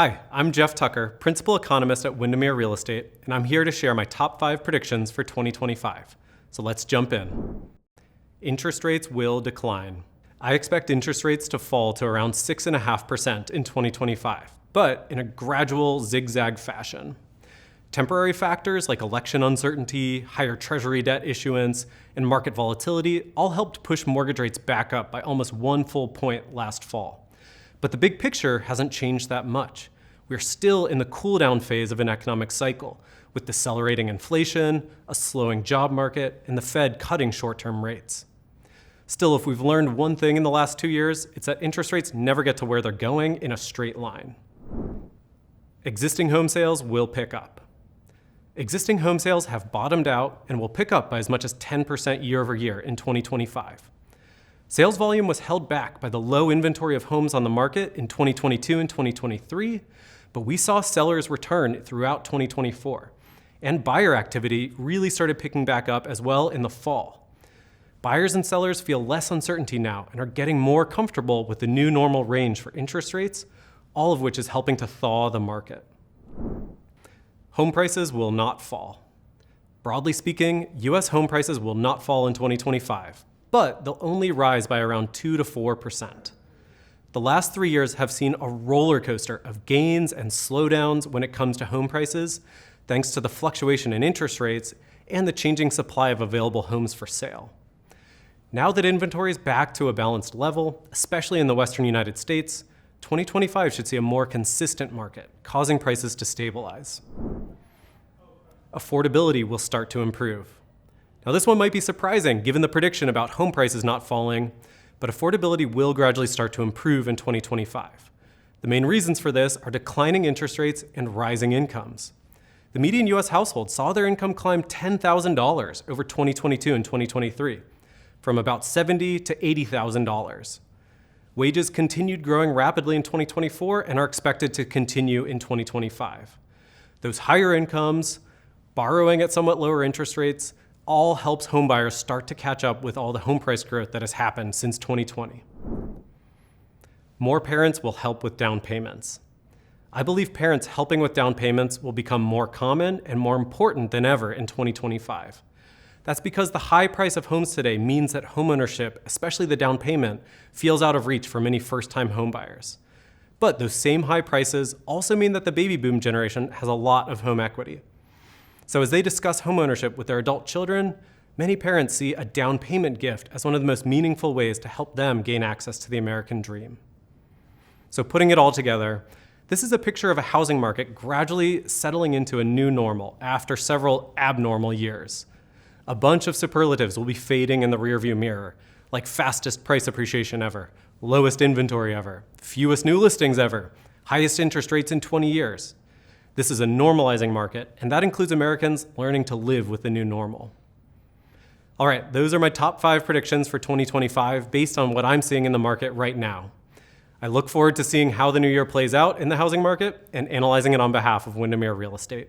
Hi, I'm Jeff Tucker, Principal Economist at Windermere Real Estate, and I'm here to share my top 5 predictions for 2025. So let's jump in. Interest rates will decline. I expect interest rates to fall to around 6.5% in 2025, but in a gradual zigzag fashion. Temporary factors like election uncertainty, higher treasury debt issuance, and market volatility all helped push mortgage rates back up by almost 1 full point last fall. But the big picture hasn't changed that much. We're still in the cool-down phase of an economic cycle, with decelerating inflation, a slowing job market, and the Fed cutting short-term rates. Still, if we've learned one thing in the last 2 years, it's that interest rates never get to where they're going in a straight line. Existing home sales will pick up. Existing home sales have bottomed out and will pick up by as much as 10% year over year in 2025. Sales volume was held back by the low inventory of homes on the market in 2022 and 2023, but we saw sellers return throughout 2024, and buyer activity really started picking back up as well in the fall. Buyers and sellers feel less uncertainty now and are getting more comfortable with the new normal range for interest rates, all of which is helping to thaw the market. Home prices will not fall. Broadly speaking, U.S. home prices will not fall in 2025. But they'll only rise by around 2 to 4%. The last 3 years have seen a roller coaster of gains and slowdowns when it comes to home prices, thanks to the fluctuation in interest rates and the changing supply of available homes for sale. Now that inventory is back to a balanced level, especially in the Western United States, 2025 should see a more consistent market, causing prices to stabilize. Affordability will start to improve. Now, this one might be surprising given the prediction about home prices not falling, but affordability will gradually start to improve in 2025. The main reasons for this are declining interest rates and rising incomes. The median U.S. household saw their income climb $10,000 over 2022 and 2023, from about $70,000 to $80,000. Wages continued growing rapidly in 2024 and are expected to continue in 2025. Those higher incomes, borrowing at somewhat lower interest rates, all helps homebuyers start to catch up with all the home price growth that has happened since 2020. More parents will help with down payments. I believe parents helping with down payments will become more common and more important than ever in 2025. That's because the high price of homes today means that homeownership, especially the down payment, feels out of reach for many first-time homebuyers. But those same high prices also mean that the baby boom generation has a lot of home equity. So as they discuss homeownership with their adult children, many parents see a down payment gift as one of the most meaningful ways to help them gain access to the American dream. So putting it all together, this is a picture of a housing market gradually settling into a new normal after several abnormal years. A bunch of superlatives will be fading in the rearview mirror, like fastest price appreciation ever, lowest inventory ever, fewest new listings ever, highest interest rates in 20 years. This is a normalizing market, and that includes Americans learning to live with the new normal. All right, those are my top 5 predictions for 2025 based on what I'm seeing in the market right now. I look forward to seeing how the new year plays out in the housing market and analyzing it on behalf of Windermere Real Estate.